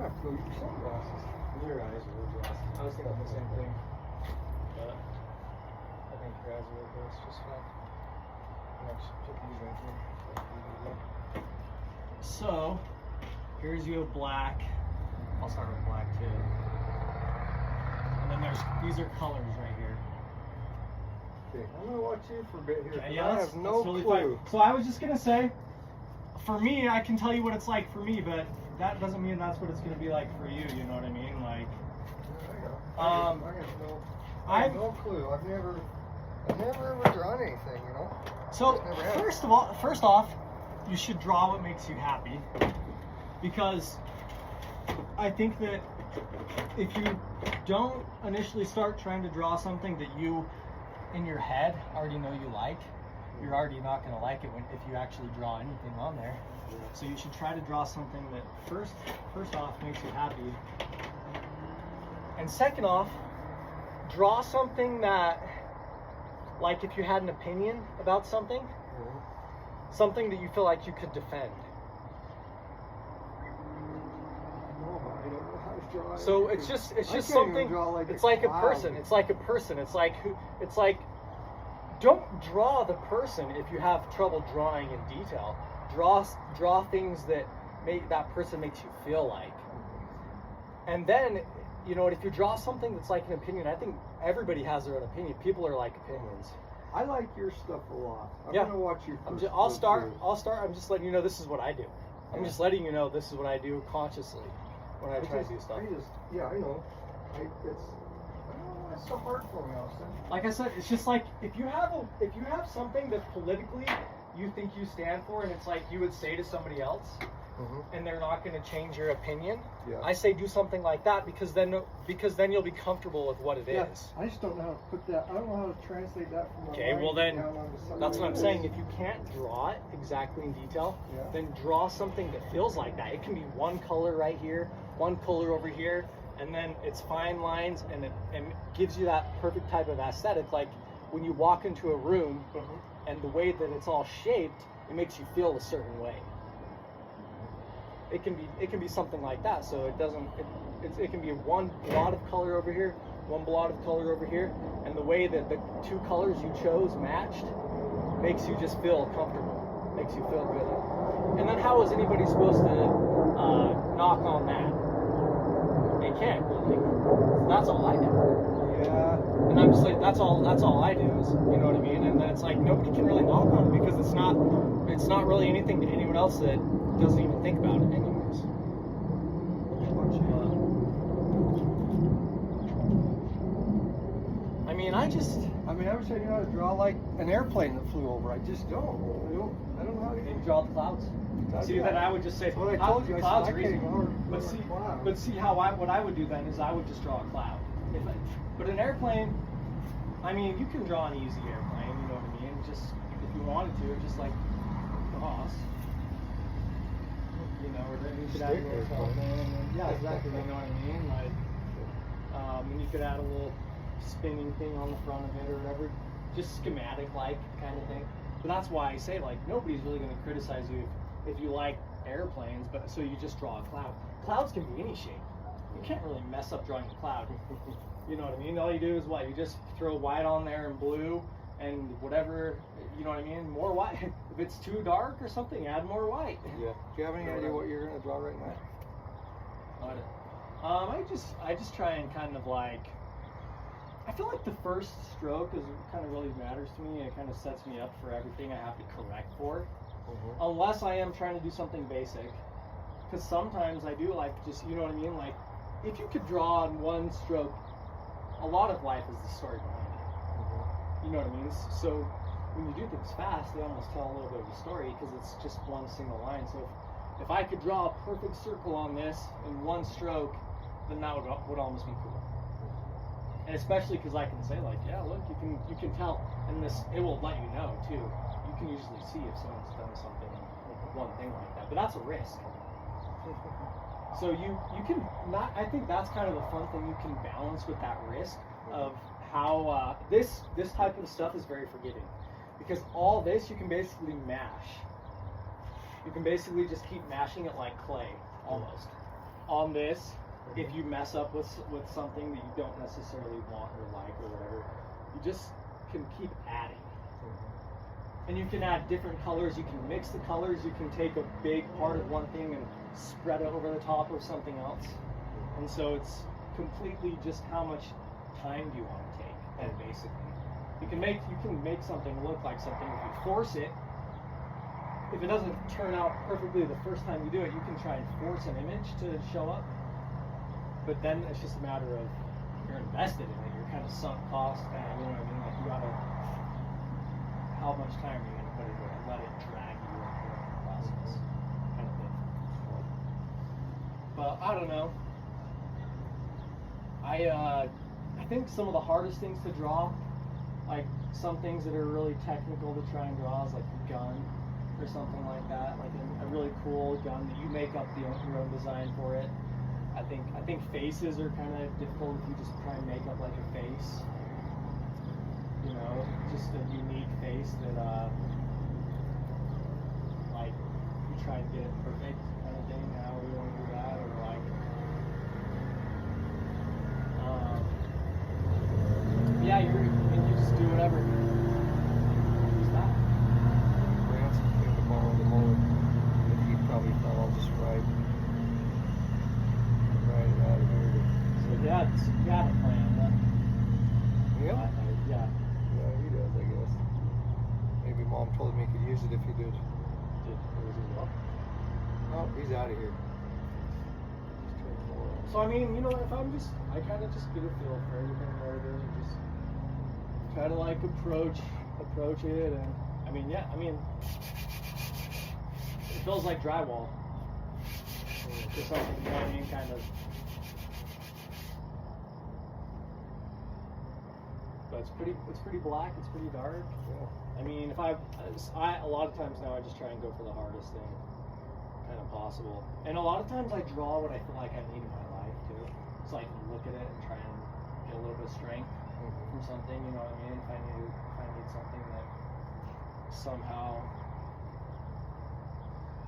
might have to go get your sunglasses. Your eyes are really glassy. I was thinking the same thing. But I think your eyes will work just fine. I'll just put these right here. So, here's you have black. I'll start with black too. And then these are colors right here. Okay, I'm gonna watch you for a bit here. Okay, yeah, I have no totally clue. fine. So I was just gonna say, for me, I can tell you what it's like for me, but that doesn't mean that's what it's gonna be like for you. You know what I mean? Like, I have no clue. I've never ever drawn anything, you know. So first off, you should draw what makes you happy, because I think that if you don't initially start trying to draw something that you in your head already know you like, you're already not going to like it if you actually draw anything on there. So you should try to draw something that first off makes you happy, and second off, draw something that, like, if you had an opinion about something, something that you feel like you could defend. So it's just something. It's like a person. It's like a person. It's like don't draw the person if you have trouble drawing in detail. Draw things that that person makes you feel like. And then, you know, if you draw something that's like an opinion, I think everybody has their own opinion. People are like opinions. I like your stuff a lot. I'm gonna watch you. I'll start. I'm just letting you know this is what I do. I'm just letting you know this is what I do consciously when I try to do stuff. I know. It's so hard for me, Austin. Like I said, it's just like if you have something that politically you think you stand for, and it's like you would say to somebody else, and they're not going to change your opinion. Yeah. I say do something like that because then you'll be comfortable with what it is. I just don't know how to put that. I don't know how to translate that from my mind well then, down onto something. that's what I'm saying. If you can't draw it exactly in detail, then draw something that feels like that. It can be one color right here, one color over here, and then it's fine lines, and it gives you that perfect type of aesthetic. Like when you walk into a room, and the way that it's all shaped, it makes you feel a certain way. It can be something like that. So it can be one blot of color over here, one blot of color over here, and the way that the two colors you chose matched makes you just feel comfortable, makes you feel good. And then how is anybody supposed to knock on that? They can't really. That's all I do. Yeah. And I'm just like, that's all I do is, you know what I mean? And then it's like nobody can really knock on it because it's not really anything to anyone else that doesn't even think about it anyways. I wish I knew how to draw like an airplane that flew over. I just don't. I don't know how to Maybe draw the clouds. See, then I would just say, what I told you. Clouds I are can't easy. even But see how what I would do then is I would just draw a cloud. But an airplane, I mean, you can draw an easy airplane, you know what I mean? Just if you wanted to, just like Ross. You know, or then you could add a little something. Yeah, exactly. You know what I mean? Like, and you could add a little spinning thing on the front of it or whatever, just schematic-like kind of thing. But that's why I say, like, nobody's really going to criticize you if you like airplanes, but so you just draw a cloud. Clouds can be any shape. You can't really mess up drawing a cloud. You know what I mean? All you do is what? You just throw white on there and blue and whatever, you know what I mean? More white. If it's too dark or something, add more white. Yeah. Do you have any idea what you're going to draw right now? I just try and kind of like, I feel like the first stroke is kind of really matters to me. It kind of sets me up for everything I have to correct for. Unless I am trying to do something basic. Because sometimes I do like just, you know what I mean? Like, if you could draw in one stroke, a lot of life is the story behind it. You know what I mean? So when you do things fast, they almost tell a little bit of a story because it's just one single line. So if I could draw a perfect circle on this in one stroke, then that would almost be cool. And especially because I can say, like, yeah, look, you can tell, and it will let you know too. You can usually see if someone's done something, one thing like that, but that's a risk. So you can not. I think that's kind of the fun thing you can balance with that risk of how this type of stuff is very forgiving, because all this you can basically mash. You can basically just keep mashing it like clay, almost. on this, if you mess up with something that you don't necessarily want or like or whatever, you just can keep adding. And you can add different colors, you can mix the colors, you can take a big part of one thing and spread it over the top of something else. And so it's completely just how much time do you want to take, and basically. You can make something look like something if you force it. If it doesn't turn out perfectly the first time you do it, you can try and force an image to show up. But then it's just a matter of you're invested in it, you're kind of sunk cost, kind of, you know what I mean? Like you gotta, how much time are you gonna put into it and let it drag you through the process, kind of thing. But I don't know. I think some of the hardest things to draw, like some things that are really technical to try and draw, is like a gun or something like that, like a really cool gun that you make up your own design for it. I think faces are kind of difficult if you just try and make up like a face, you know, just a unique face that like you try and get it perfect kind of thing. How we want to do that, or like yeah, you just do whatever. Who's that? Grant's going to borrow the mower that he probably thought I'll just ride it out of here. So yeah, you got a plan, huh? Yeah? Yeah. Yeah, he does, I guess. Maybe Mom told him he could use it if he did. Oh, he's out of here. So I mean, you know, if I kind of just get a feel for everything there and just kind of like approach it, and I mean, yeah, I mean, it feels like drywall or something, you know what I mean, kind of. But it's pretty black, it's pretty dark. Yeah. I mean, if I a lot of times now I just try and go for the hardest thing kind of possible. And a lot of times I draw what I feel like I need in my life too. So I can look at it and try and get a little bit of strength from something, you know what I mean? If I need something that somehow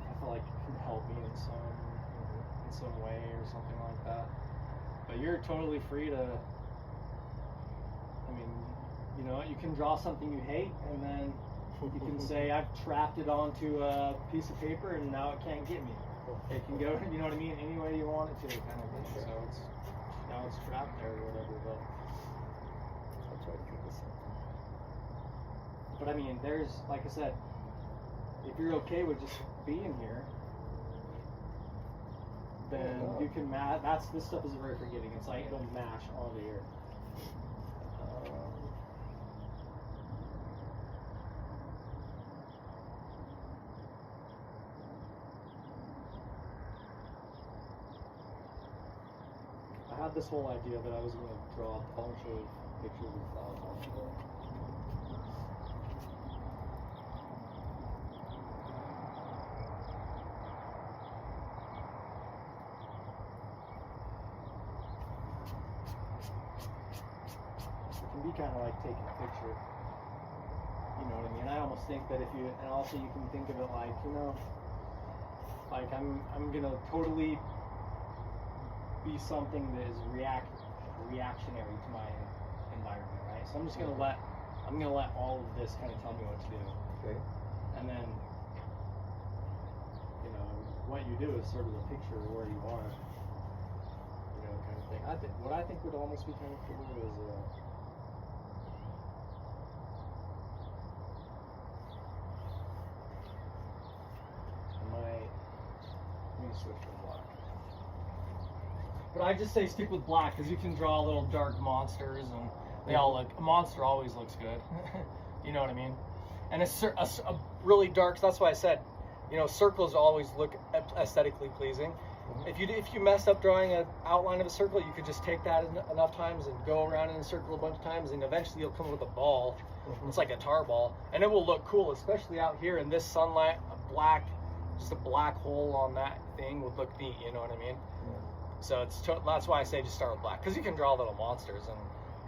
I feel like can help me in some way or something like that. But you're totally free to, I mean, you know, you can draw something you hate, and then you can say, I've trapped it onto a piece of paper and now it can't get me. It can go, you know what I mean, any way you want it to, kind of thing. So now it's trapped there or whatever. I'll try to think of something. But I mean, there's, like I said, if you're okay with just being here, then you can this stuff is very forgiving. It's like it'll mash onto here. I had this whole idea that I was going to draw a bunch of pictures of flowers on the floor. It can be kind of like taking a picture. You know what I mean? I almost think that and also you can think of it like, you know, like I'm going to totally be something that is reactionary to my environment, right? So I'm just gonna let all of this kind of tell me what to do. Okay. And then, you know, what you do is sort of a picture of where you are, you know, kind of thing. What I think would almost be kind of cool is let me switch to black. But I just say stick with black because you can draw little dark monsters and they all look. A monster always looks good. You know what I mean? And a really dark. That's why I said, you know, circles always look aesthetically pleasing. If you messed up drawing an outline of a circle, you could just take that enough times and go around in a circle a bunch of times, and eventually you'll come up with a ball. It's like a tar ball, and it will look cool, especially out here in this sunlight. Just a black hole on that thing would look neat. You know what I mean? So that's why I say just start with black, because you can draw little monsters, and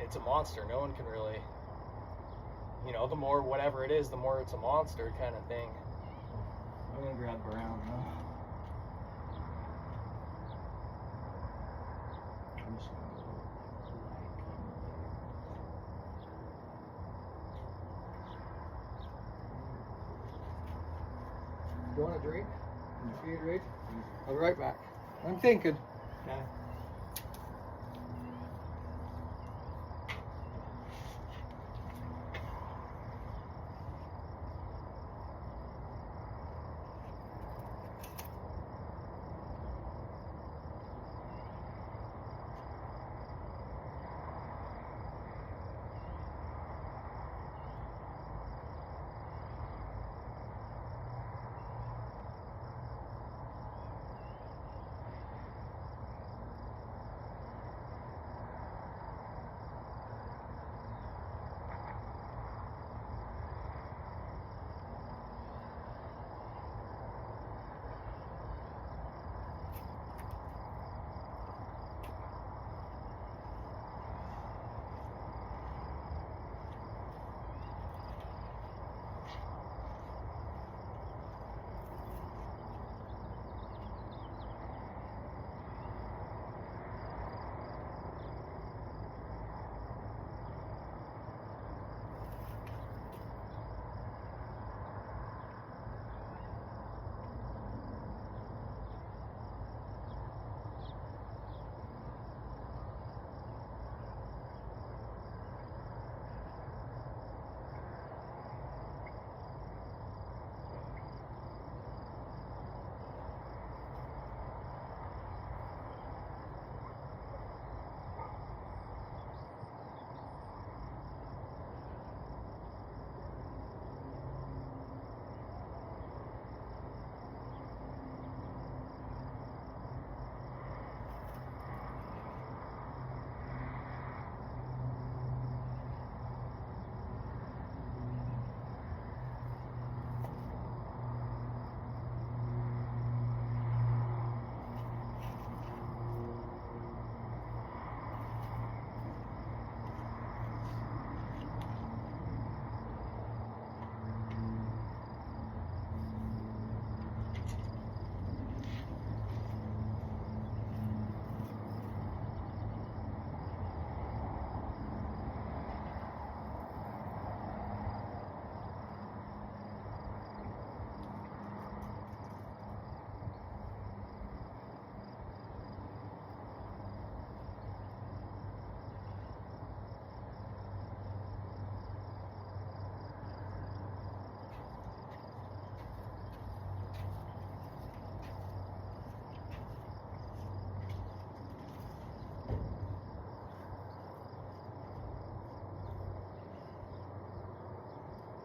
it's a monster. No one can really, you know, the more whatever it is, the more it's a monster kind of thing. I'm gonna grab brown, huh? I'm just gonna go like You want a drink? Gatorade? I'll be right back. I'm thinking. okay.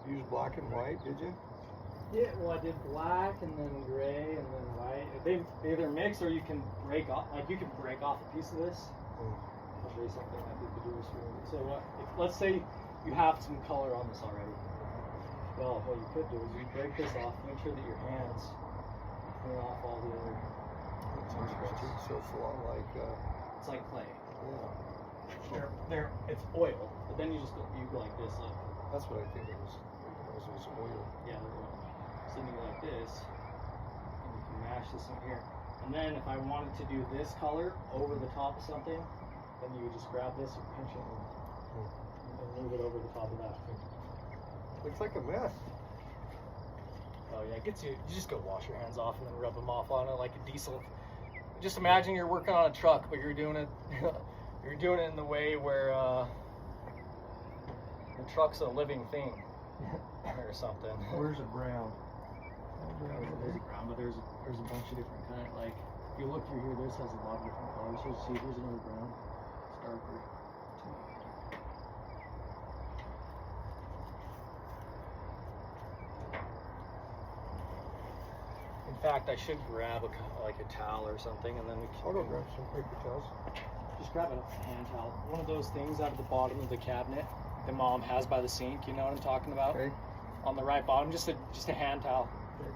Use black and white, did you? Yeah, well, I did black and then gray and then white. They either mix or you can break off. Like you can break off a piece of this. I'll show you something I think could do this for you. So let's say you have some color on this already. Well, what you could do is you break this off. Make sure that your hands clean off all the other. It's interesting. So it's a lot like, It's like clay. yeah. It's oil, but then you go like this. Look. That's what I think it was. It was oil. Yeah, they're oil. So you go like this, and you can mash this in here. And then if I wanted to do this color over the top of something, then you would just grab this and pinch it and move it over the top of that. Looks like a mess. Oh yeah, it gets you. You just go wash your hands off and then rub them off on it like a diesel. Just imagine you're working on a truck, but you're doing it. You're doing it in the way where the truck's a living thing or something. Where's a brown? There's a brown, but there's a bunch of different kind. Like if you look through here, this has a lot of different colors. So see, here's another brown. It's darker. In fact, I should grab like a towel or something, and then we can. I'll go grab some paper towels. Just grab a hand towel. One of those things out of the bottom of the cabinet that Mom has by the sink. You know what I'm talking about? Okay. On the right bottom, just a hand towel. Okay.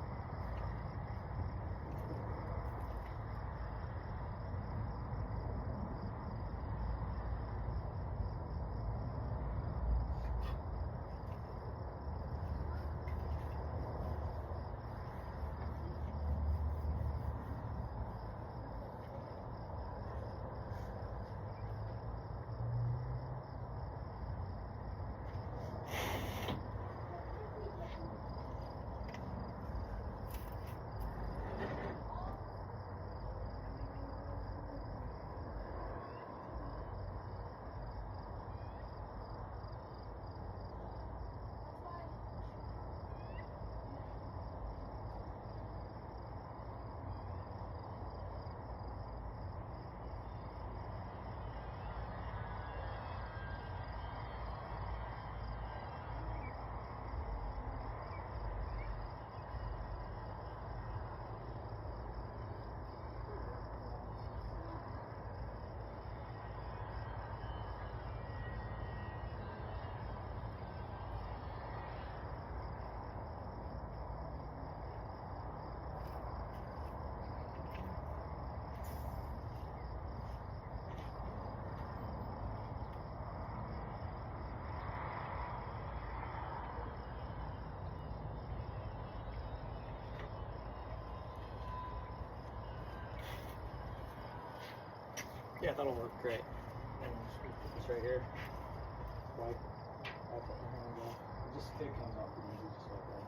Yeah, that'll work great. And we'll just put this right here. Right. That's it. There we go. It comes out pretty easy, just like that.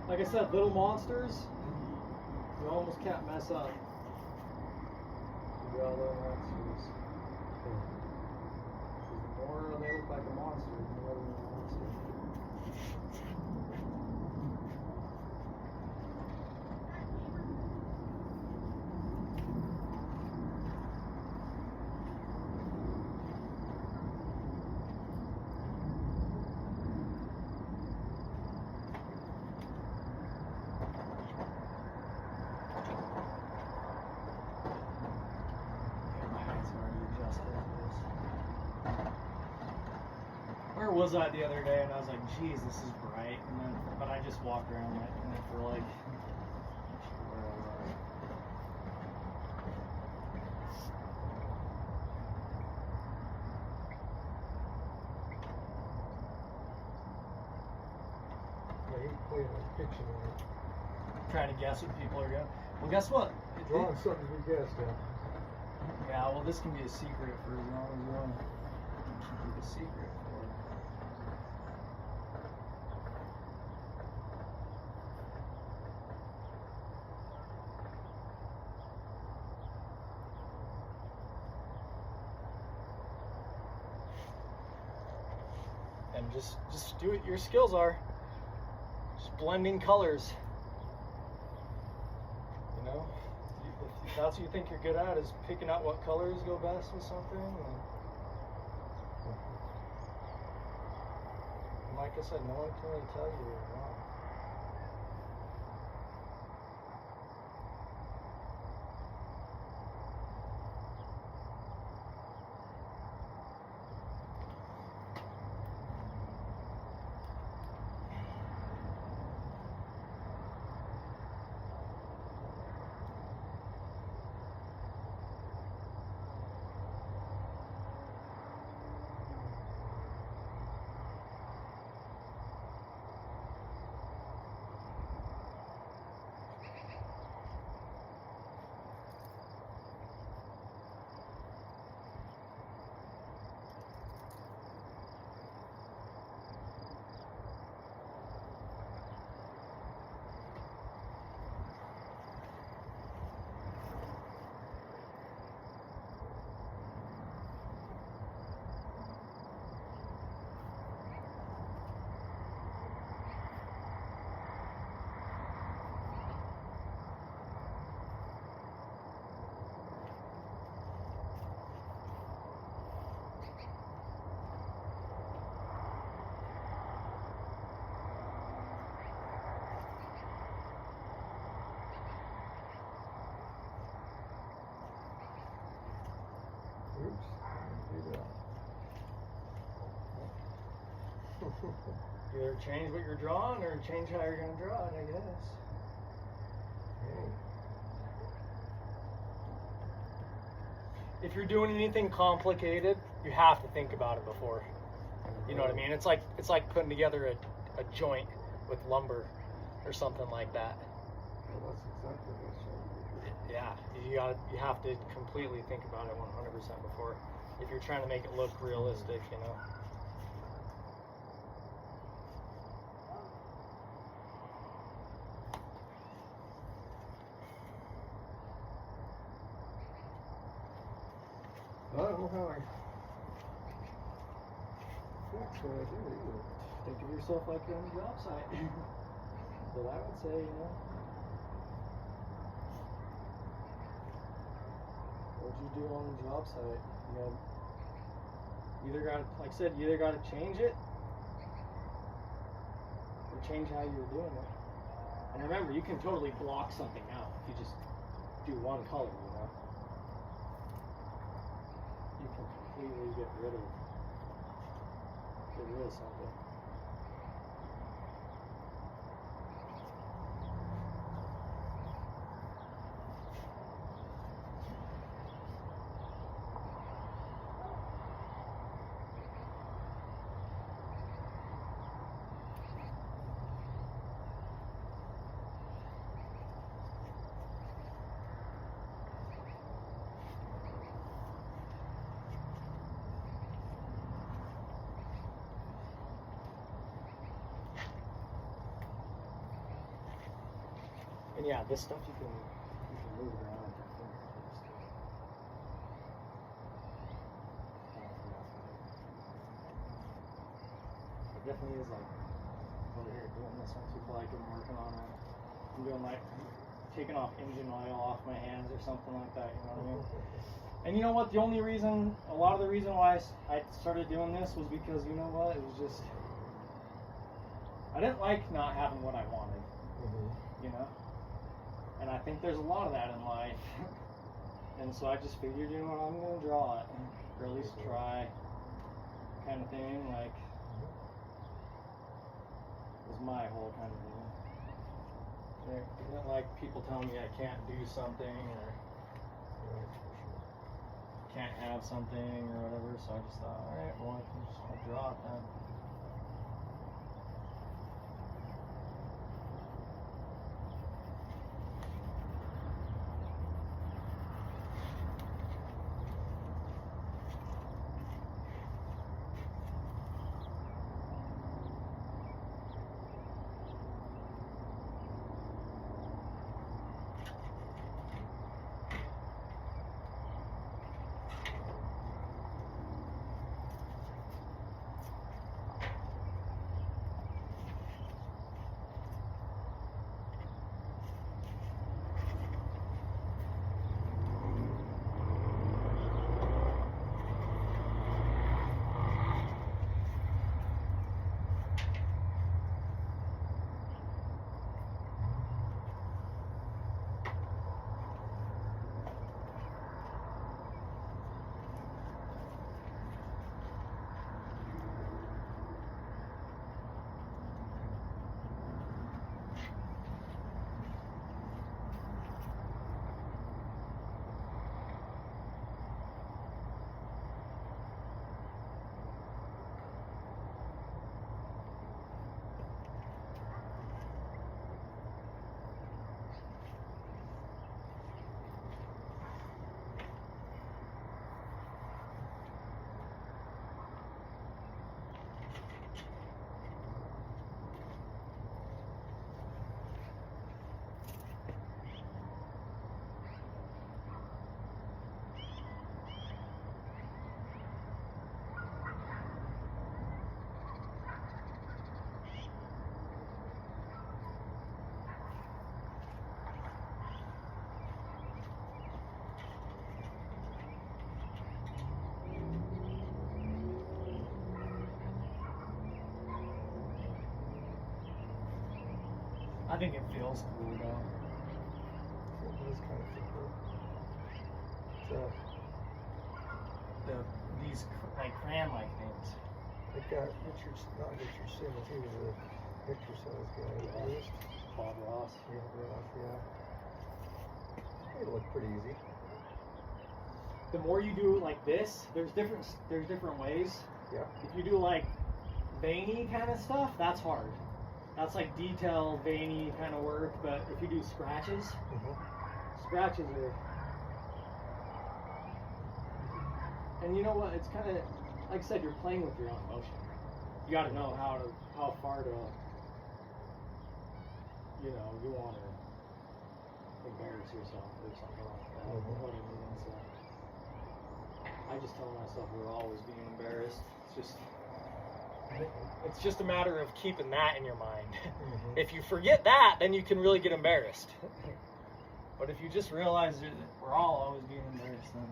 Like I said, little monsters, you almost can't mess up. You got little monsters. The more they look like a monster, the more they're a monster. Where was I the other day? And I was like, geez, this is bright. And then, but I just walked around it and for like, where I was. Yeah, he's playing a picture of it. Trying to guess what people are going. Well, guess what? Drawing something to be guessed at. Yeah, well, this can be a secret for as long as you want to keep a secret for. And just do what your skills are. Just blending colors. You know, if that's what you think you're good at, is picking out what colors go best with something. And like I said, no one can really tell you you're wrong. Oops. Do that. Either change what you're drawing or change how you're going to draw it, I guess. Hey. If you're doing anything complicated, you have to think about it before. You know what I mean? It's like putting together a joint with lumber or something like that. Well, that's exactly what I said. Yeah, you have to completely think about it 100% before, if you're trying to make it look realistic, you know. I don't know how I fix what I do either. Think of yourself like you're on a job site. But I would say, you know, what you do on the job site, you know, either got, like I said, you either got to change it or change how you're doing it. And remember, you can totally block something out if you just do one color, you know. You can completely get rid of something. And yeah, this stuff you can move around with your fingertips too. It definitely is like over here doing this one too, like I'm working on it. I'm doing like taking off engine oil off my hands or something like that, you know what I mean? And you know what, a lot of the reason why I started doing this was because, you know what, it was just, I didn't like not having what I wanted, you know? And I think there's a lot of that in life. And so I just figured, you know what, I'm going to draw it, or at least try, kind of thing, like, was my whole kind of thing. I didn't like people telling me I can't do something, or can't have something, or whatever, so I just thought, alright, well, I'll draw it then. I think it feels cool though. It is kind of cool. These like crayon-like things. I got not Richard Simmons, he was a exercise guy. Yeah. Bob Ross. Yeah, Ross, yeah. It looked pretty easy. The more you do like this, there's different ways. Yeah. If you do like veiny kind of stuff, that's hard. That's like detailed, veiny kind of work. But if you do scratches, scratches are. And you know what? It's kind of like I said, you're playing with your own emotion. You got to know how far to. You know, you want to embarrass yourself or something like that. You know what I mean? So I just tell myself we're always being embarrassed. It's just a matter of keeping that in your mind. If you forget that, then you can really get embarrassed. But if you just realize that we're all always being embarrassed, then.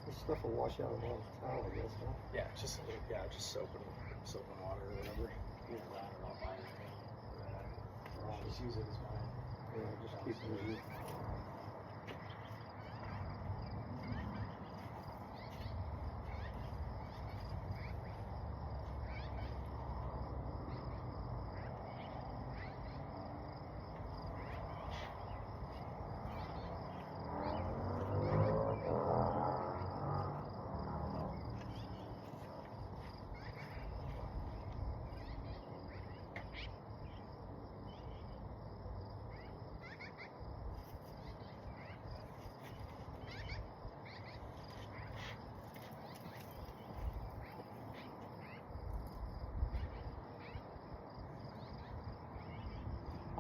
This stuff will wash out of one towel, I guess, huh? Yeah, just soap and water or whatever. Either that or I'll buy it. Or I'll just use it as mine. Yeah, just keep it easy.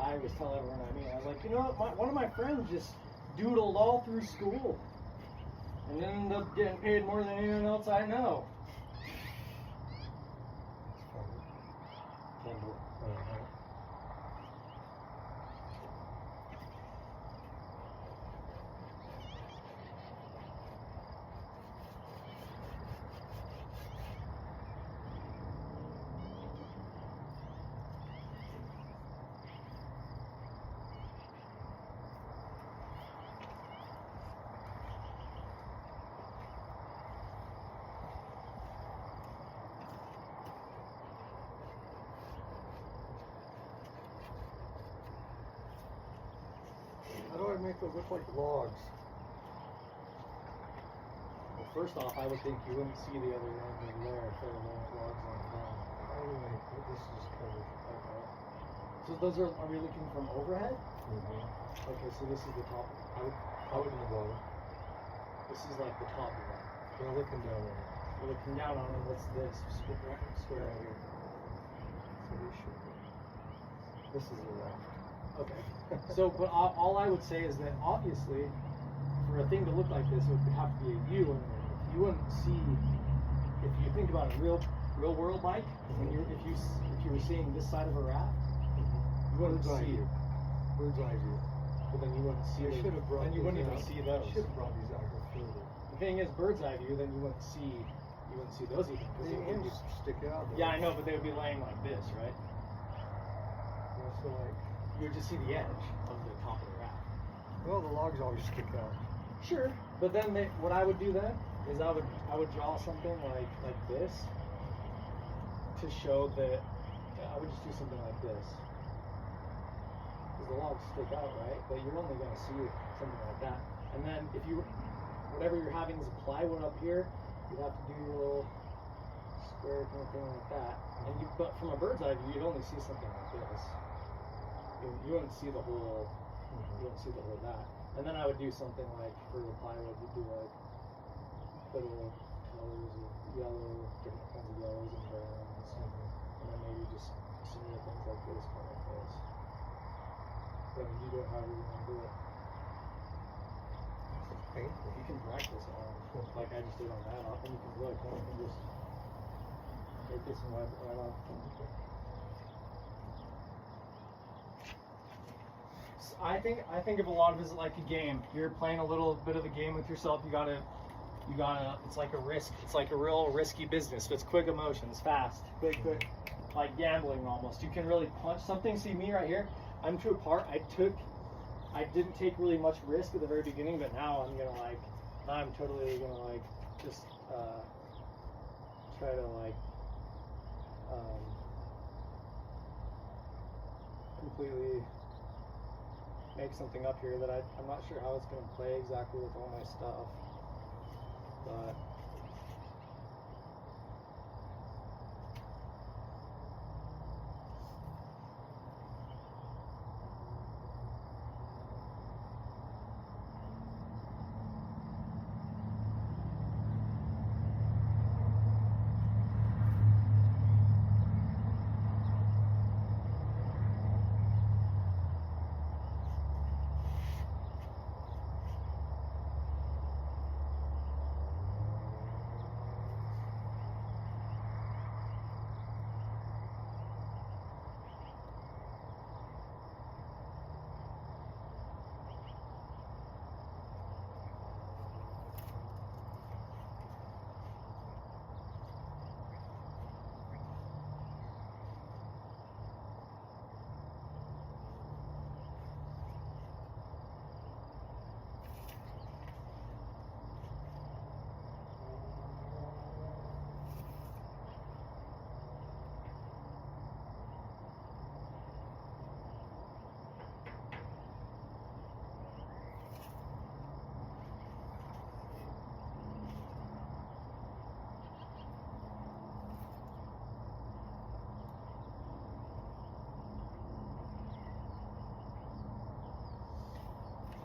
I always tell everyone I meet, I was like, you know what, one of my friends just doodled all through school and ended up getting paid more than anyone else I know. Kendall. How do I make those look like logs? Well, first off, I would think you wouldn't see the other end in there if there were logs on the ground. How do I make this is covered? Okay. So those are we looking from overhead? Mm-hmm. Okay, so this is the top. Out in the water. This is like the top of it. We're looking down on it. You're looking down on it. What's this? Square right here. So we should be. This is the left. Okay. So, but all I would say is that obviously, for a thing to look like this, it would have to be a U, and you wouldn't see. If you think about a real world bike, when if you were seeing this side of a raft, you wouldn't Bird's eye see view. it. Bird's eye view. But then you wouldn't see I it. should have brought Then you wouldn't these even out. see those. I should have brought these out here further. The thing is, bird's eye view, then you wouldn't see those even. 'Cause The they would ends be- stick out. though. yeah, I know, but they would be laying like this, right? Yeah, so like, You would just see the edge of the top of the raft. well, the logs always stick out. Sure, but then what I would do then is I would draw something like this to show that I would just do something like this because the logs stick out, right? But you're only going to see something like that. And then if whatever you're having is a plywood up here, you'd have to do your little square kind of thing like that. And but from a bird's eye view, you'd only see something like this. You wouldn't see the whole. You wouldn't see the whole that. And then I would do something like for the plywood, you'd do like little colors of yellow, different kinds of yellows and browns, and then maybe just some little things like this, kind of like this. But you do it however you want to do it. Painful. You can practice on, like I just did on that, and you can really kind of just make this and right off. I think of a lot of it as like a game. You're playing a little bit of a game with yourself. You gotta. It's like a risk. It's like a real risky business. So it's quick emotions, fast, quick, like gambling almost. You can really punch something. See me right here. I'm to a part. I didn't take really much risk at the very beginning, but now I'm totally gonna just try to completely make something up here that I'm not sure how it's going to play exactly with all my stuff, but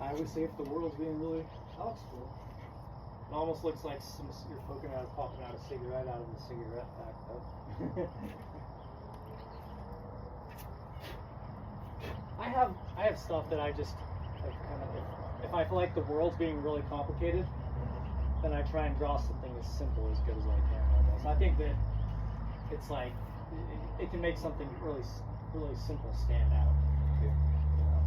I always say if the world's being really toxical, it almost looks like you're popping out a cigarette out of the cigarette pack, though. I have stuff that I just like kind of if I feel like the world's being really complicated, then I try and draw something as simple as good as I can almost. I think that it's like it can make something really simple stand out. Yeah. You know?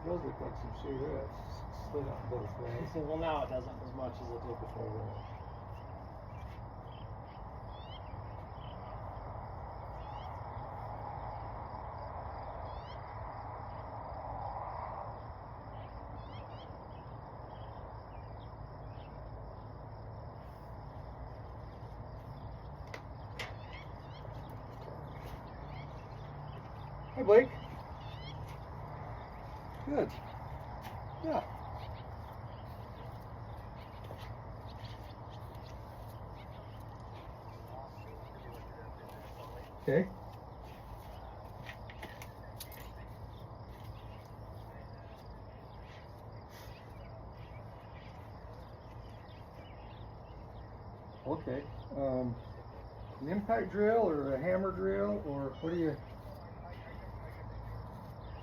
Those look like some cigarettes slid out both ways. Well, now it doesn't as much as it did before. Hey, Blake. Good. Yeah. Okay. Okay. An impact drill or a hammer drill, or what do you?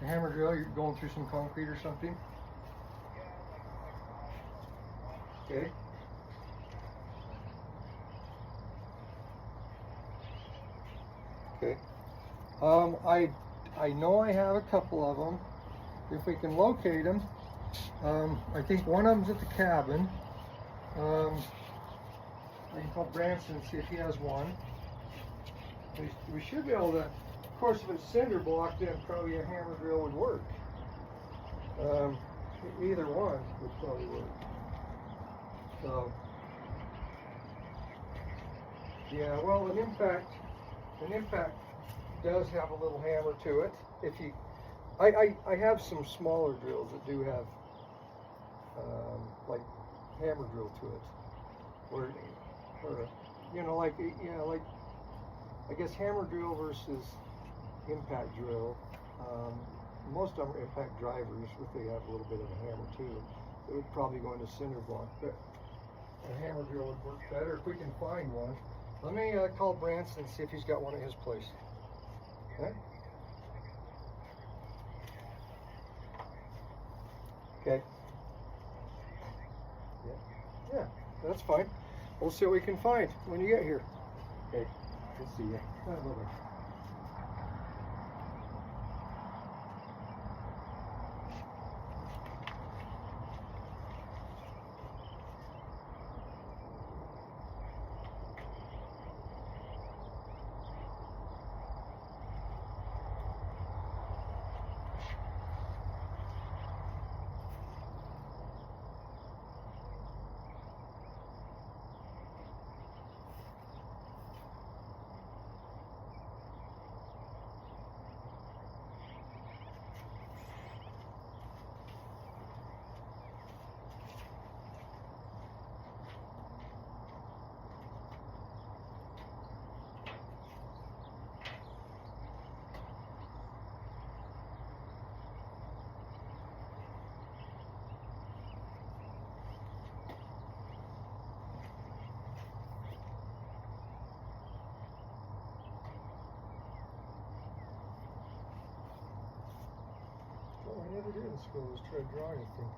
A hammer drill, you're going through some concrete or something? Okay. Okay. I know I have a couple of them. If we can locate them, I think one of them's at the cabin. I can call Branson and see if he has one. We should be able to. Of course, if it's cinder block, then probably a hammer drill would work. Either one would probably work. So, yeah. Well, an impact does have a little hammer to it. If you, I have some smaller drills that do have like hammer drill to it, or you know, like I guess hammer drill versus impact drill. Most of them are impact drivers, if they have a little bit of a hammer too. It would probably go into cinder block, but a hammer drill would work better if we can find one. Let me call Branson and see if he's got one at his place. Okay? Okay. Yeah, that's fine. We'll see what we can find when you get here. Okay, we'll see you. Bye-bye. What I never did in school was try to draw anything.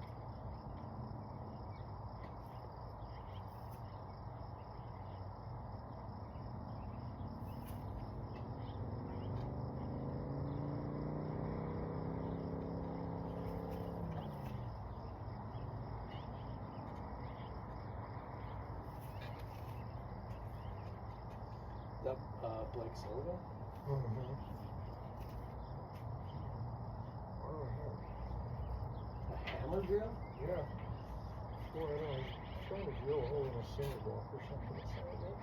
That Blake Sullivan? Mm-hmm. A hammer drill? Yeah. Well, I know. He's trying to drill a hole in a cinder block or something. It sounded like.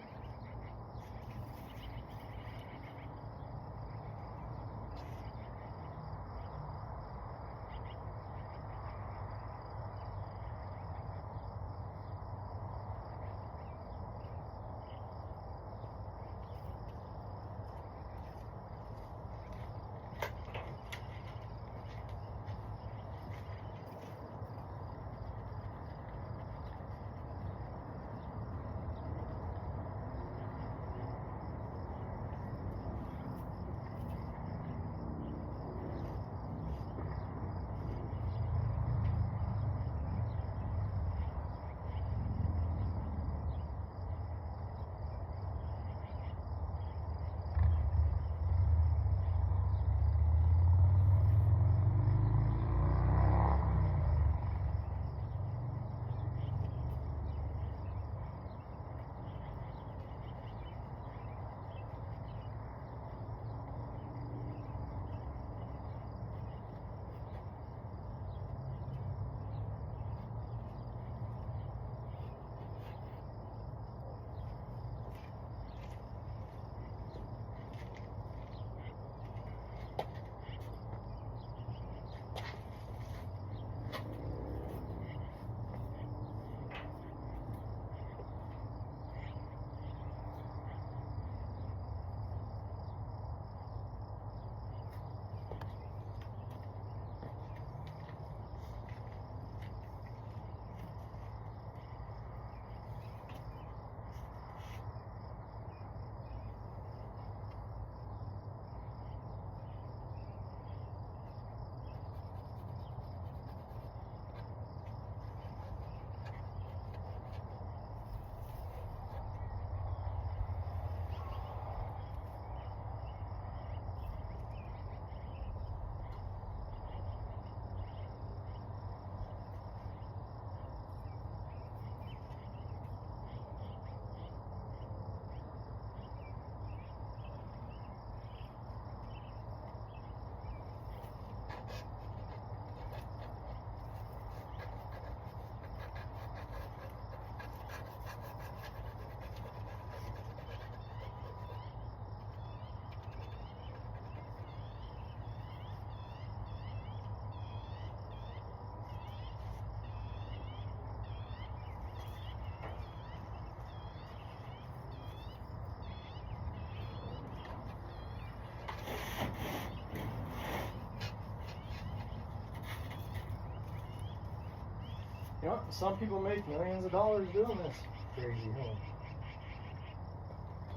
know, some people make millions of dollars doing this. Crazy, huh?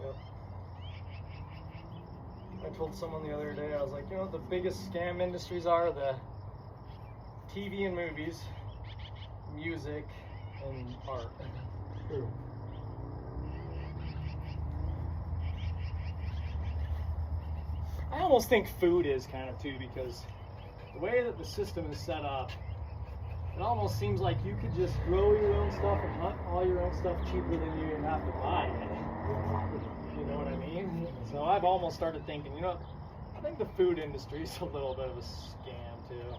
Yep. I told someone the other day, I was like, you know what the biggest scam industries are? The TV and movies, music, and art. True. I almost think food is kind of too, because the way that the system is set up, it almost seems like you could just grow your own stuff and hunt all your own stuff cheaper than you even have to buy it. You know what I mean? So I've almost started thinking, you know, I think the food industry is a little bit of a scam too.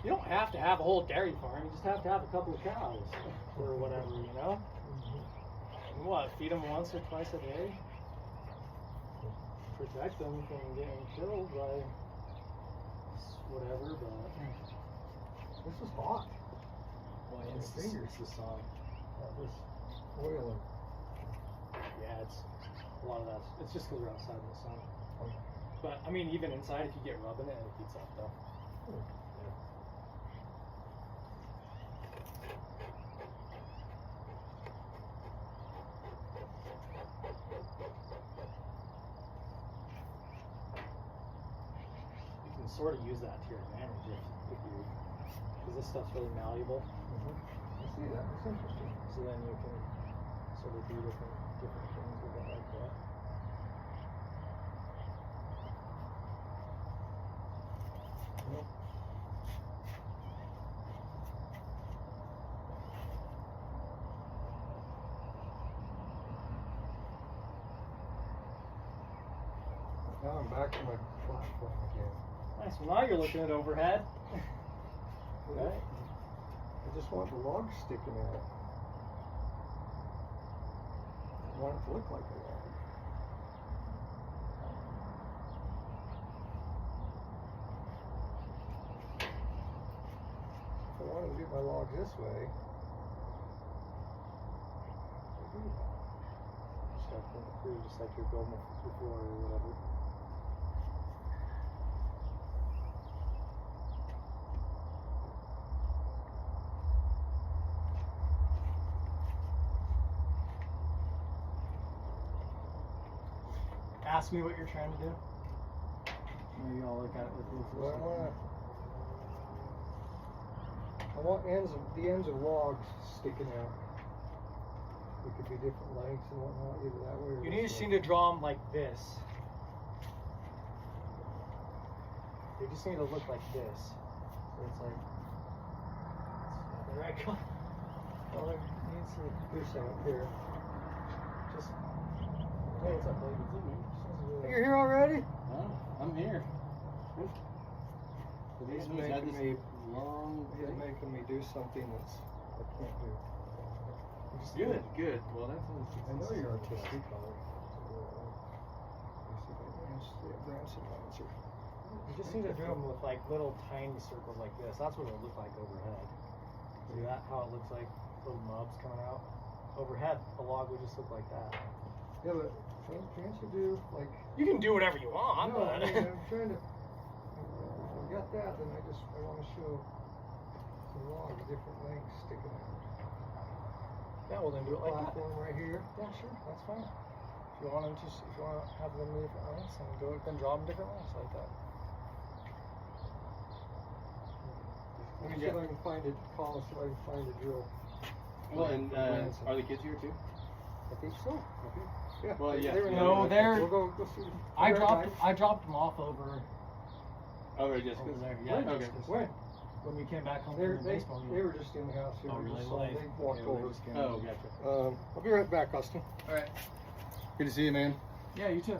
You don't have to have a whole dairy farm, you just have to have a couple of cows or whatever, you know? And what, feed them once or twice a day? Protect them from getting killed by whatever, but This is hot. well, Your it's fingers. the sun. That was oiling. Yeah, it's a lot of that. It's just because we're outside in the sun. But I mean, even inside, if you get rubbing it, it heats up though. Hmm. Yeah. You can sort of use that to your advantage if you, because this stuff's really malleable. I see that. It's interesting. So then you can sort of do different things with it like that. Yep. Now I'm back to my platform again. Nice. Well, now you're looking at overhead. Right? I just want the log sticking out. I want it to look like a log. If I wanted to get my logs this way, I do that. Just gotta think it through, just like you're building it before or whatever. Ask me what you're trying to do. Maybe I'll look at it with you for Well, a second. I want the ends of logs sticking out. It could be different lengths and whatnot, either that way or You need this to way. seem to draw them like this. They just need to look like this. So it's like. There I go. Well, there needs to do some up here. Just. Hey, what's up, buddy? You're here already? Oh, I'm here. He's We've had making this me, long he's thing. making me do something that's I can't do. Good, good. Well, that's only I know you're artistic. You just need to do them with like little tiny circles like this. That's what it'll look like overhead. See that? How it looks like little nubs coming out. Overhead, a log would just look like that. Yeah, but can't you do like? You can do whatever you want, No, but I mean, I'm trying to. If I got that, then I want to show some logs, different lengths sticking out. yeah, well then do it like that. Platform right here. Yeah, sure, that's fine. If you want them to, if you want to have them different lengths, then draw them different lengths like that. Let me see if I can find it. Call us if I can find a drill. Well, and Branson. are the kids here too? I think so. Okay. Yeah. Well, yeah. They were No, there. they're- We'll go see. I They're dropped nice. I dropped them off over Over Jessica's. over there. Yeah, Okay. Jessica's. When? When we came back home They, from the they, baseball game. they were just in the house here. Oh, We really? just Well, saw they- them. They walked okay, well, they over. just came Oh, over. gotcha. I'll be right back, Austin. All right. Good to see you, man. Yeah, you too.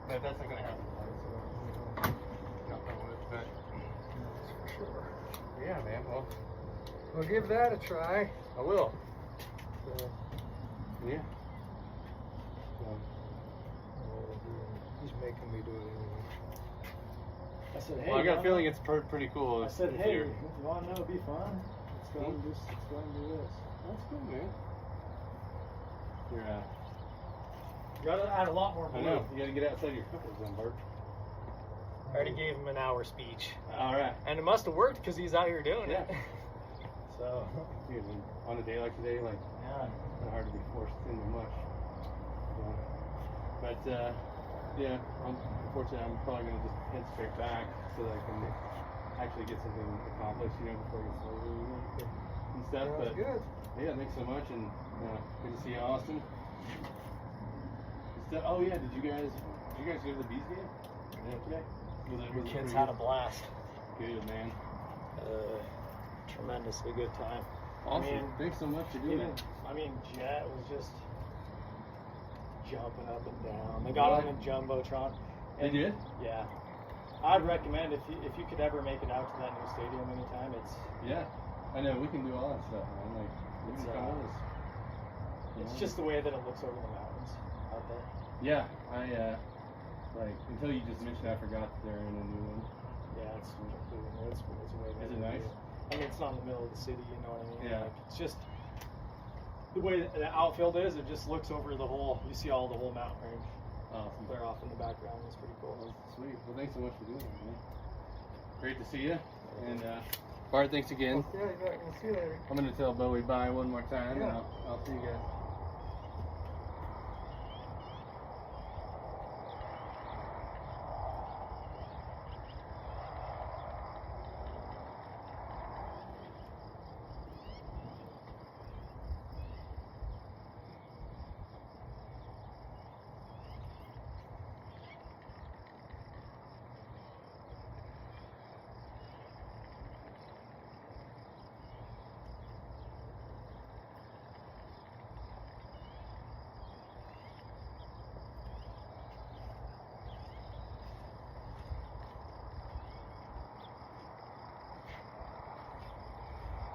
but that's not gonna happen. So, knock on wood, but That's for sure. yeah, man. Well, We'll give that a try. I will. So, Yeah. he's making me do it anyway. I said, hey. Well, I got a why feeling not- it's pretty cool. I said, if hey, you're- if you want to know, it'd be fun. Let's go and do this. That's cool, man. You're, Gotta add a lot more I blue. know. You gotta get outside your comfort zone, Bart. I already gave him an hour speech. All right. And it must have worked because he's out here doing it. Yeah. So, Dude, on a day like today, like, yeah. it's hard to be forced into much. So, but, yeah, unfortunately, I'm probably going to just head straight back so that I can actually get something accomplished, before it gets over and stuff. Sounds But, good. yeah, thanks so much, and good to see you, Austin. Oh, yeah, did you guys go to the Bees game? Yeah, today? Was it Kids pretty had a good? blast. Good, man. Tremendously good time. Awesome. I mean, thanks so much for doing it. Jet was just jumping up and down. They got on the Jumbotron. They did? Yeah. I'd recommend if you could ever make it out to that new stadium anytime, it's Yeah, I know. We can do all that stuff, man. Like, we It's, can come with us. it's just the way that it looks over the mountains out there. Yeah, until you just mentioned, I forgot that they're in a new one. Yeah, it's way better. Is it nice? I mean, it's not in the middle of the city, you know what I mean? Yeah. Like, it's just the way that the outfield is. It just looks over the whole. You see all the whole mountain range Awesome. clear off in the background. It's pretty cool. Well, sweet. Well, thanks so much for doing it, man. Great to see you. And, Bart, thanks again. Yeah, you bet. We'll see you later. I'm going to tell Bowie bye one more time, and Yeah. I'll see you guys.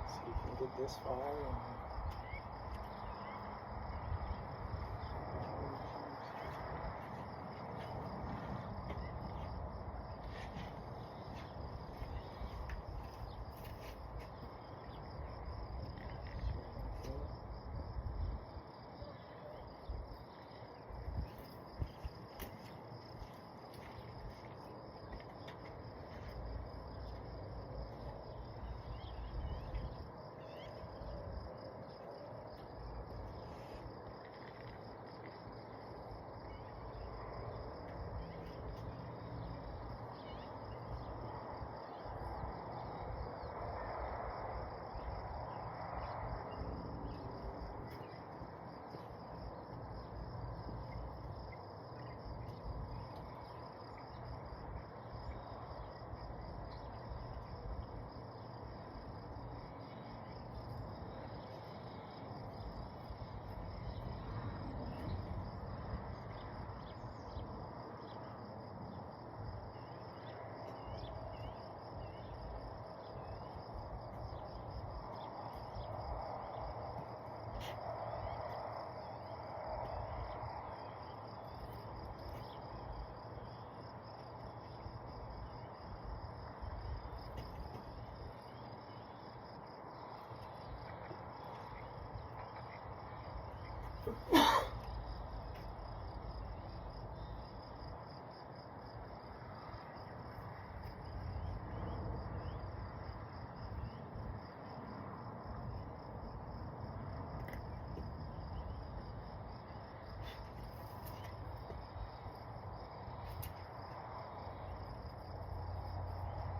See if you can get this far. And...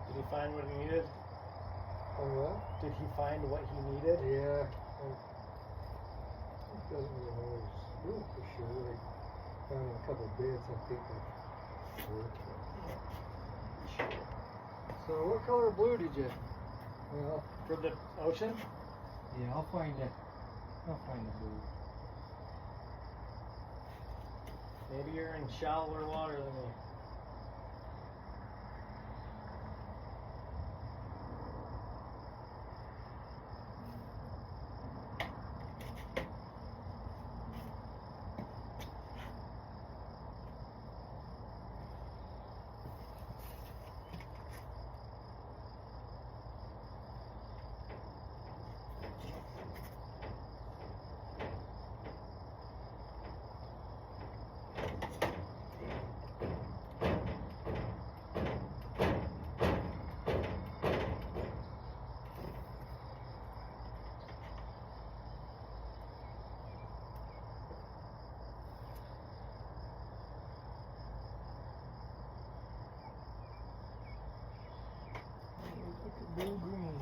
Did he find what he needed? Oh, what? Did he find what he needed? Yeah. He doesn't really know what he's doing for sure. They found a couple bits, I think, that worked. So, what color blue did you? Well, For the ocean? yeah, I'll find the blue. Maybe you're in shallower water than me. Look at blue green.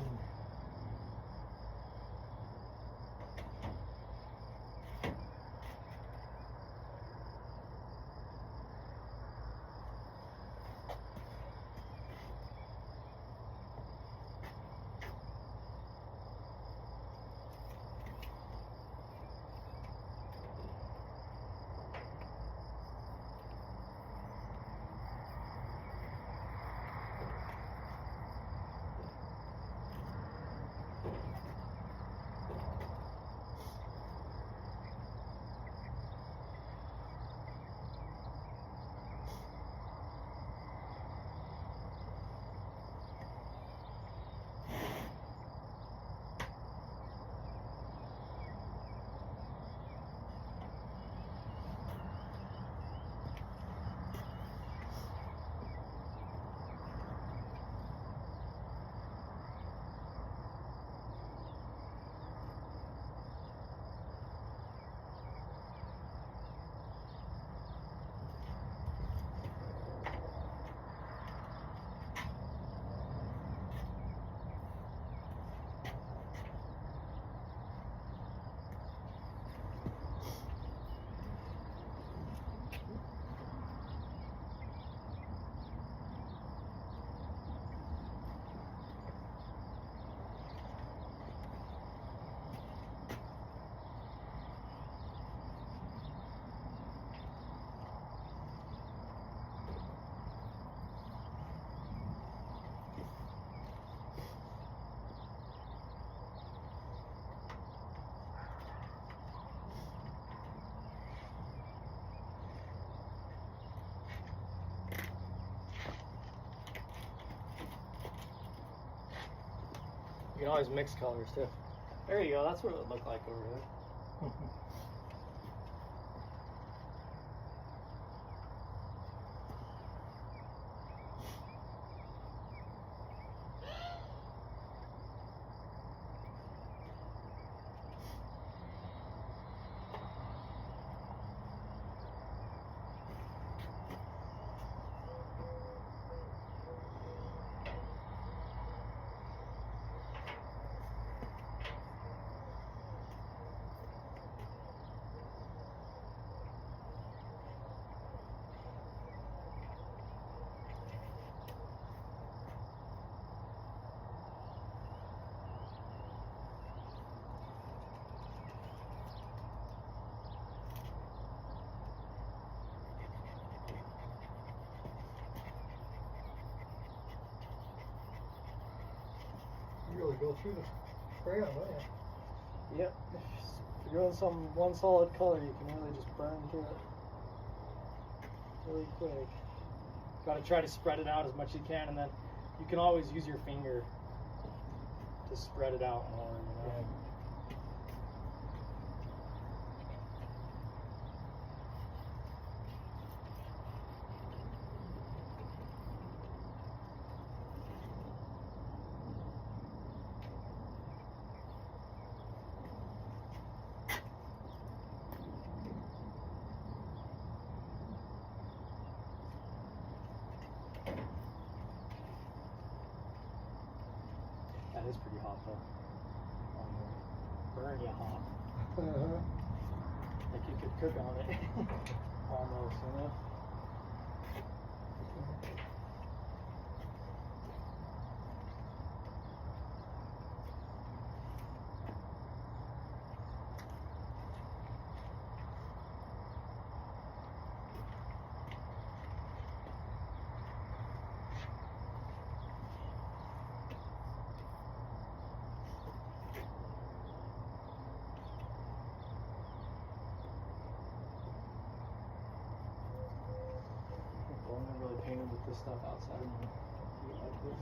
You can always mix colors too. There you go. That's what it would look like over there. You really go through the crayon, don't you? Yep. If you're doing some one solid color, you can really just burn through it really quick. Got to try to spread it out as much as you can, and then you can always use your finger to spread it out more. You know. That is pretty hot though. Burn you hot. Like you could cook on it. Almost, you know? entertained with this stuff outside of my like this.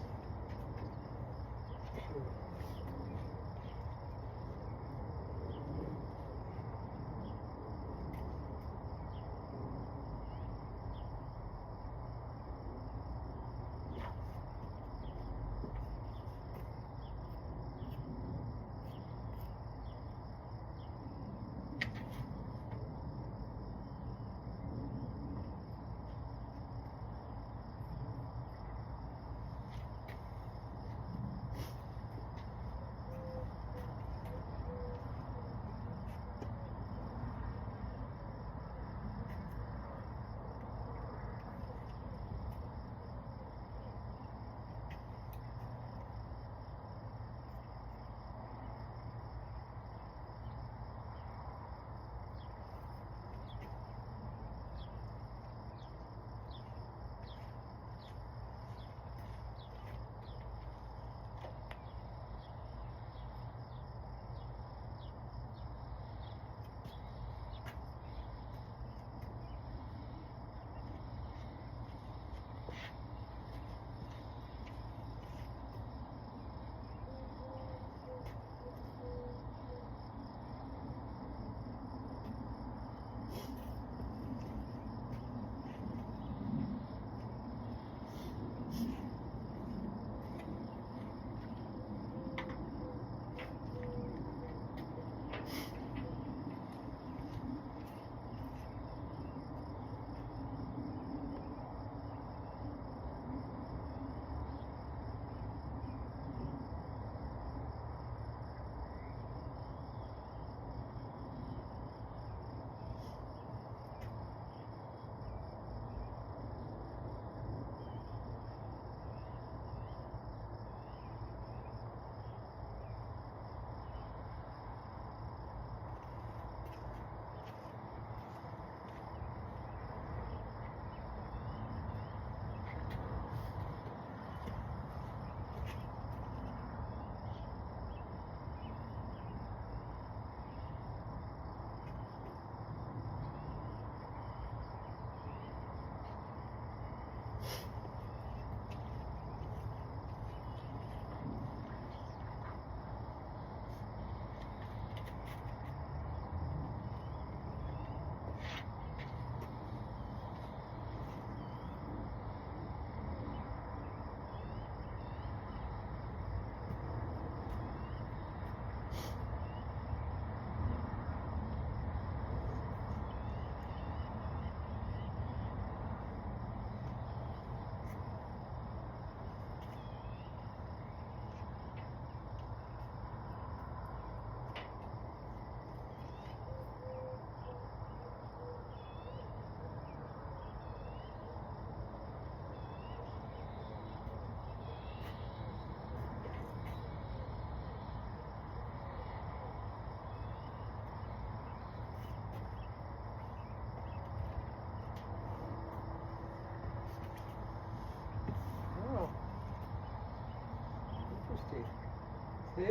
See?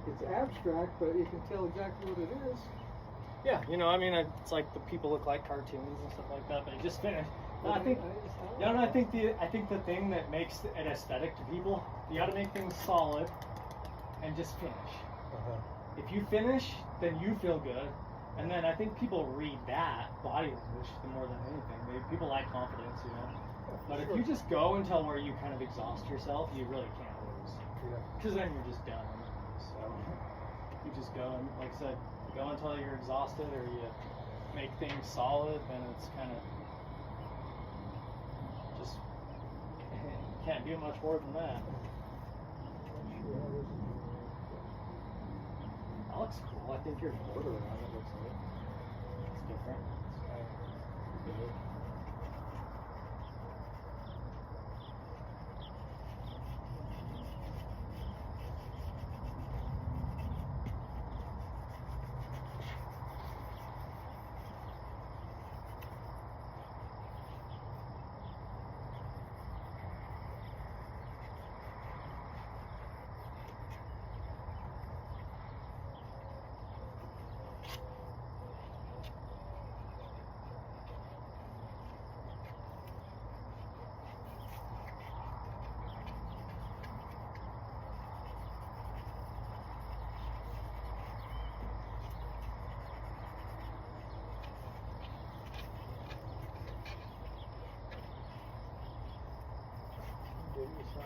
It's abstract, but you can tell exactly what it is. Yeah, you know, I mean, it's like the people look like cartoons and stuff like that. But it just finished. I think, I think the thing that makes it aesthetic to people, you got to make things solid, and just finish. If you finish, then you feel good, and then I think people read that body language more than anything. People like confidence, you know. But if you just go until where you kind of exhaust yourself, you really can't lose. Because then you're just done. So you just go and, like I said, go until you're exhausted, or you make things solid. Then it's kind of just can't do much more than that. That looks cool. I think your border on it looks good. It's different. It's good. what you saw.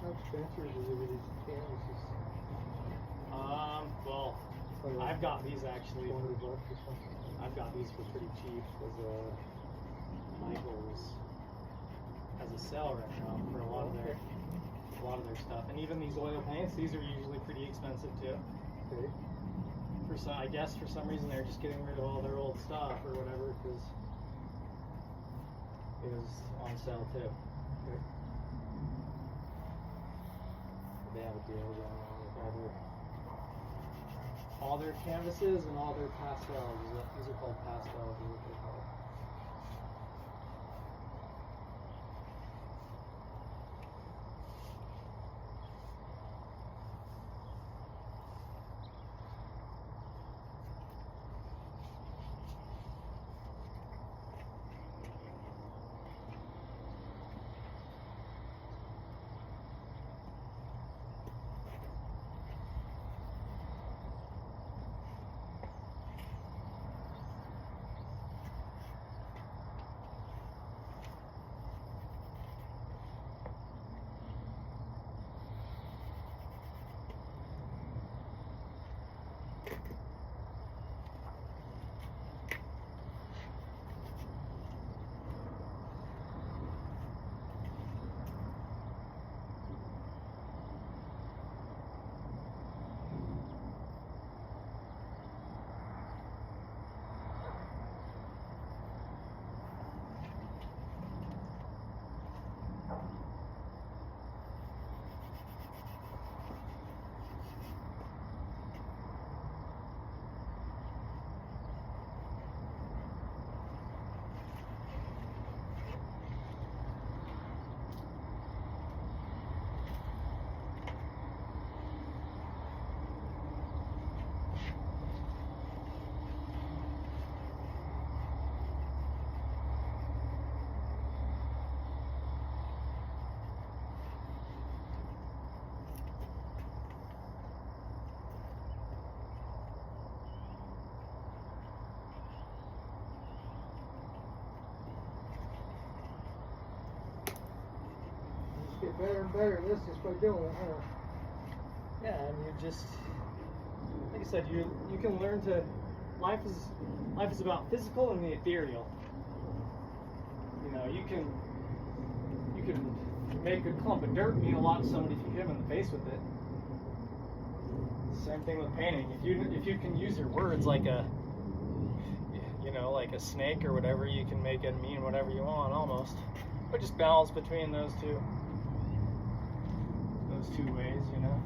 How expensive is it with these canvases? Well, Like I've got these actually. $400 or something. I've got these for pretty cheap because Michaels has a sale right now for a lot of their stuff, and even these oil paints. These are usually pretty expensive too. Okay. I guess for some reason they're just getting rid of all their old stuff or whatever because it was on sale too. Okay. They have a deal going on with all their canvases and all their pastels. These are called pastels, is what they're called. Get better and better at this just by doing it, huh? Yeah, and you just, like I said, you can learn to. Life is about physical and the ethereal. You know, you can make a clump of dirt mean a lot to somebody if you hit them in the face with it. Same thing with painting. If you can use your words like a snake or whatever, you can make it mean whatever you want almost. But just balance between those two ways, you know.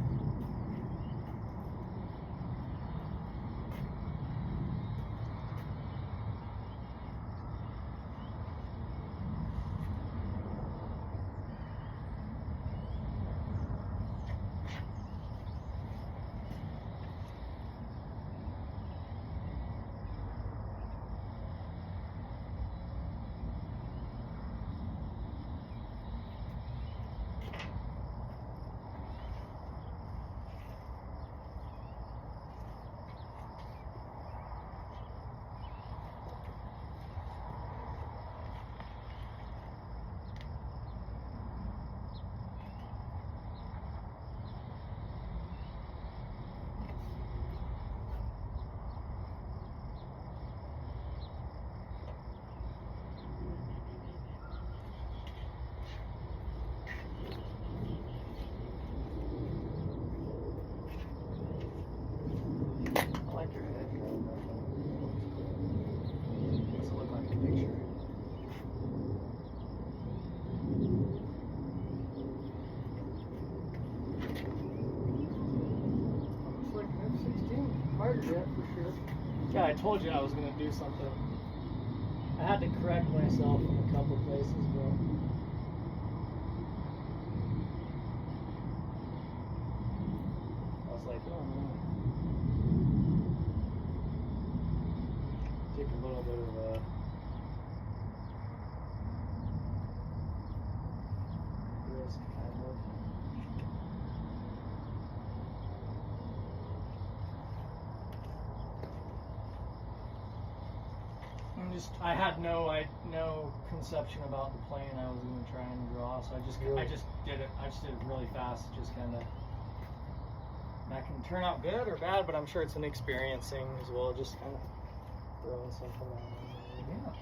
Yeah, I told you I was going to do something. I had to correct myself in a couple places, but I was like, oh no. Take a little bit of a risk, kind of. I had no conception about the plane I was going to try and draw, so I just did it really fast, just kind of. That can turn out good or bad, but I'm sure it's an experience thing as well, just kind of throwing something out. Yeah.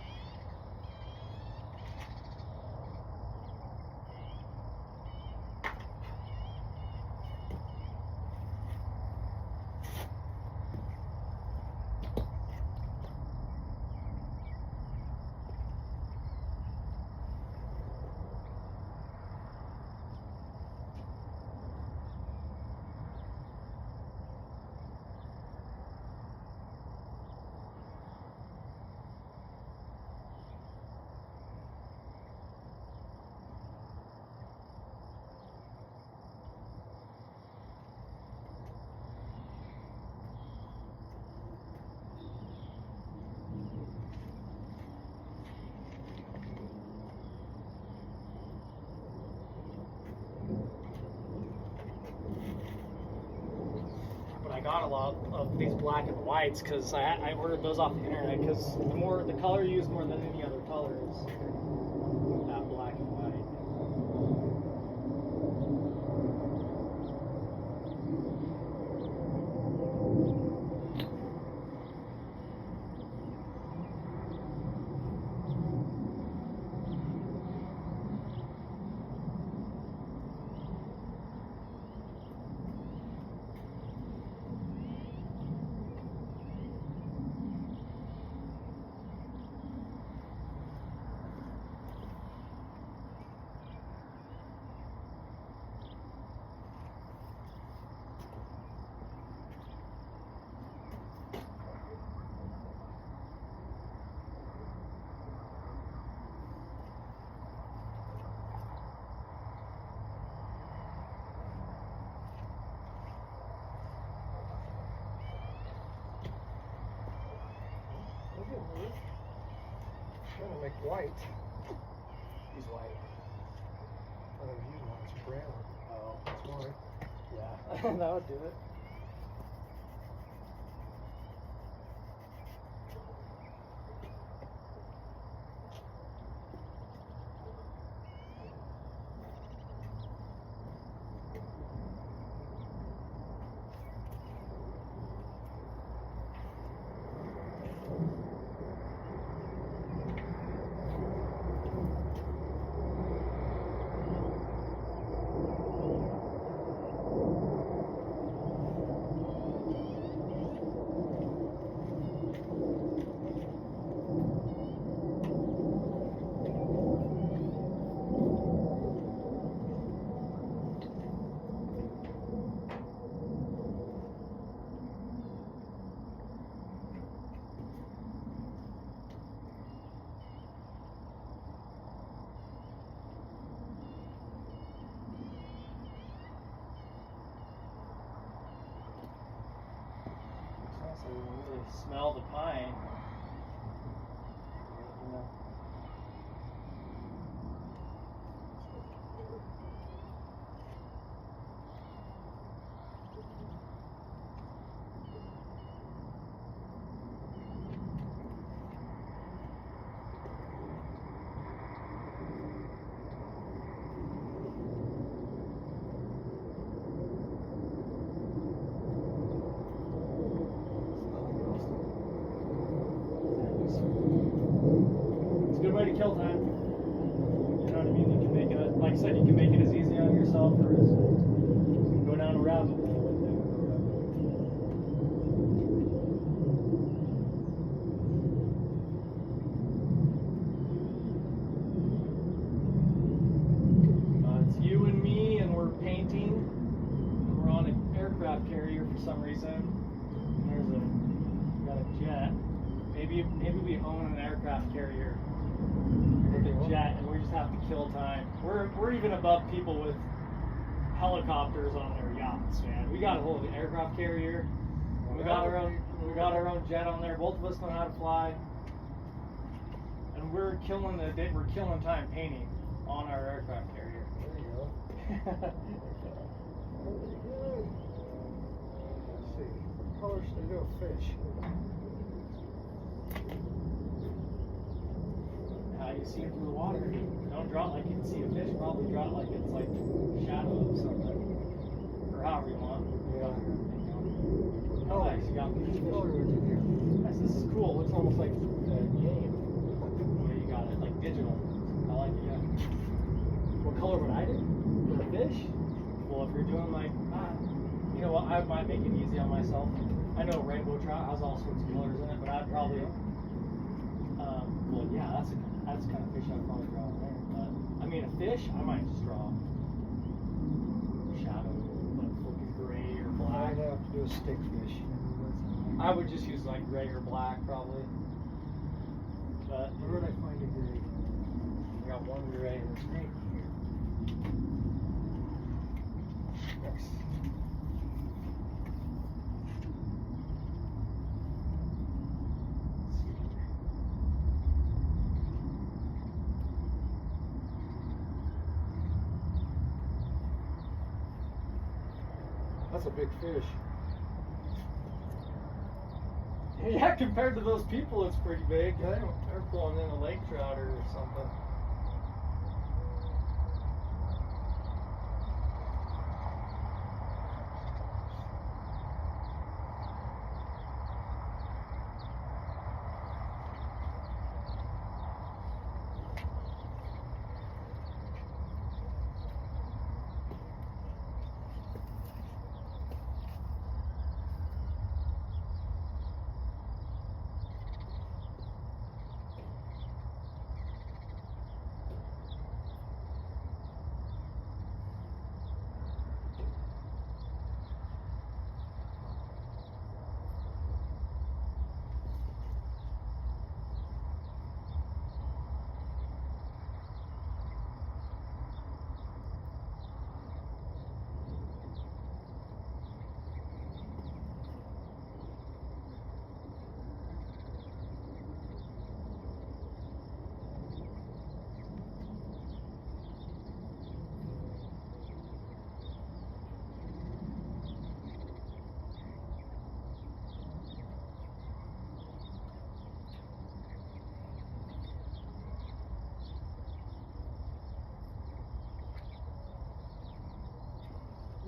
I got a lot of these black and whites because I ordered those off the internet because the color used more than any other color is that black and white. Trying to make white. He's white. I don't use one, it's brown. Oh, That's why. yeah, that would do it. So you can really smell the pine. You know. It's a good way to kill time. You know what I mean? You can make it, like I said, you can make it as easy on yourself or as you can go down a rabbit hole with it. It's you and me, and we're painting. And we're on an aircraft carrier for some reason. We got a jet. Maybe we own an aircraft carrier with a jet, and we just have to kill time. We're even above people with helicopters on their yachts, man. We got a whole aircraft carrier. We got our own jet on there. Both of us know how to fly, and we're killing time painting on our aircraft carrier. There you go. Very good. Let's see. What color should I do a fish? you see it through the water. Don't draw it like you can see a fish. Probably draw it like it's like shadow of something, or however you want. Yeah. Oh, nice. You got What fish. color would you do? Nice. This is cool. Looks almost like a game. Where you got it like digital. I like it. Yeah. What color would I do for a fish? Well, if you're doing like, you know what, I might make it easy on myself. I know rainbow trout has all sorts of colors in it, but I'd probably, well, yeah, that's kind of fish I'd probably draw in there. But I mean, a fish, I might just draw shadow, like flipping gray or black. I'd have to do a stick fish. I would just use like gray or black probably. But Where would I find a gray? I got one gray. It's right here. Yes. That's a big fish. Yeah, compared to those people, it's pretty big. They're pulling in a lake trout or something.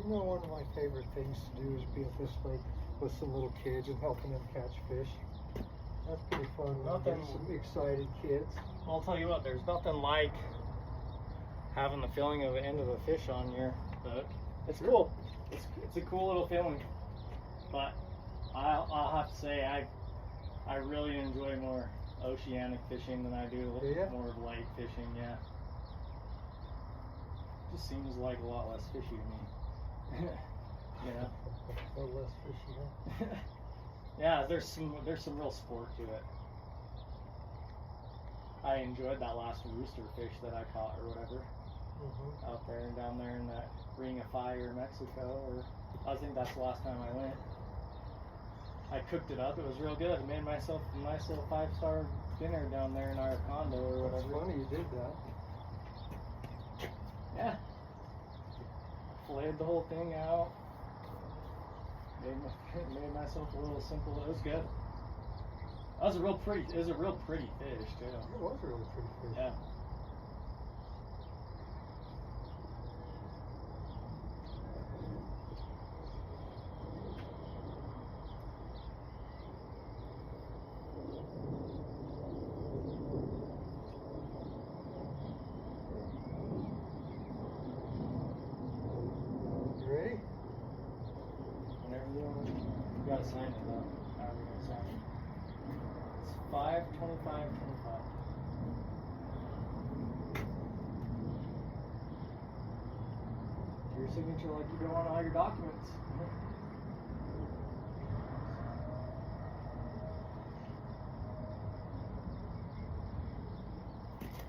You know, one of my favorite things to do is be at this lake with some little kids and helping them catch fish. That's pretty fun. When you get Nothing- some excited kids. I'll tell you what, there's nothing like having the feeling of the end of a fish on your hook. It's cool. It's a cool little feeling. But I'll have to say I really enjoy more oceanic fishing than I do Yeah. more of lake fishing. Yeah. Just seems like a lot less fishy to me. Yeah. A little less fishy, huh? Yeah, there's some real sport to it. I enjoyed that last rooster fish that I caught or whatever Mm-hmm. out there and down there in that Ring of Fire, Mexico, or I think that's the last time I went. I cooked it up. It was real good. I made myself a nice little 5-star dinner down there in our condo or That's whatever. funny you did that. Yeah. Filleted the whole thing out. Made myself a little simple. It was good. That was a real pretty. It was a real pretty fish too. It was a really pretty fish. Yeah. You ready? Whenever you want. You gotta sign it though. However you gonna sign it. It's 5/25/25. Your signature like you do on all your documents.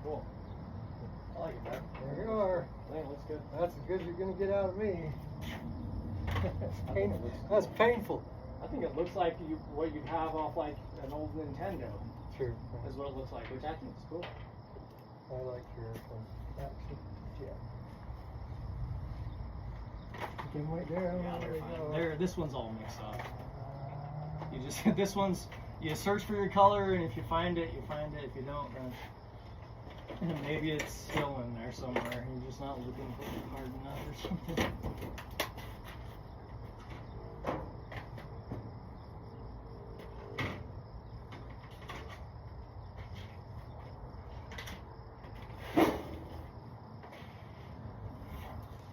Cool. I like it, man. There you are. I think it looks good. That's as good as you're gonna get out of me. That's I think it painful. looks That's cool. painful. I think it looks like what you'd have off like an old Nintendo. True. Is what it looks like, which I think is cool. I like your action. Yeah. You can wait there. Yeah, There they're we fine. go. There, this one's all mixed up. You just this one's you search for your color, and if you find it, you find it. If you don't, then Maybe it's still in there somewhere. You're just not looking for it hard enough or something.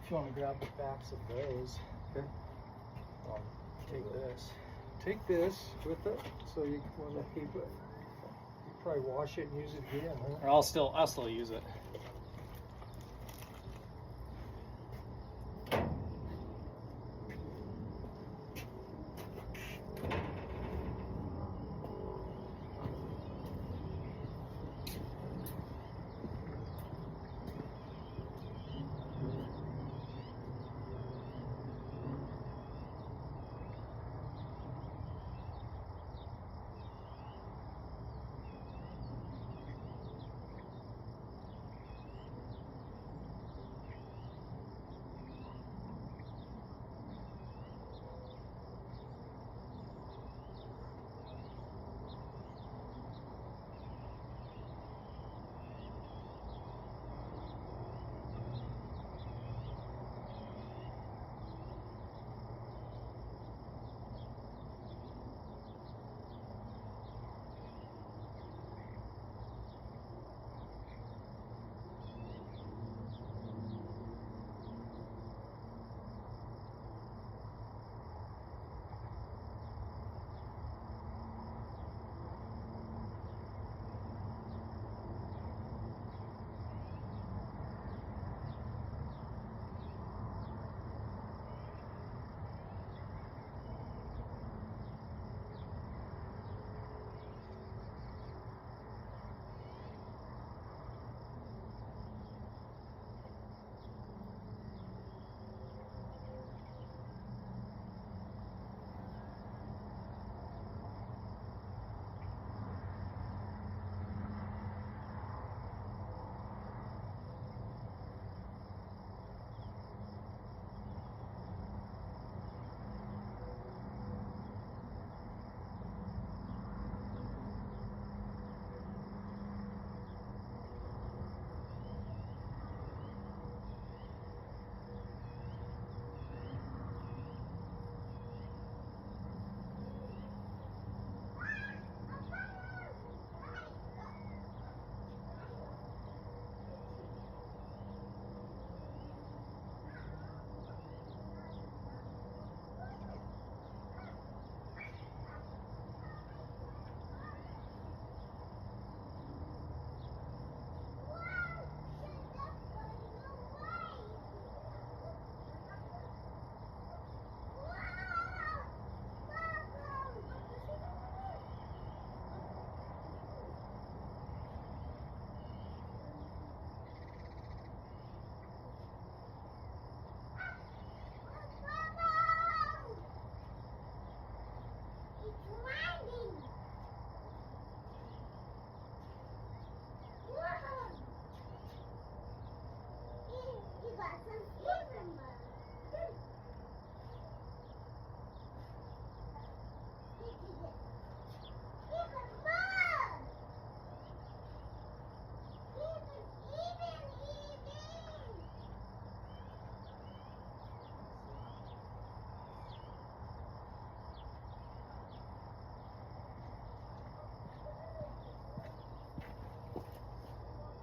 If you want to grab the backs of those, Okay. take this. Take this with it, so you want to keep it. You probably wash it and use it again, huh? Or I'll still use it.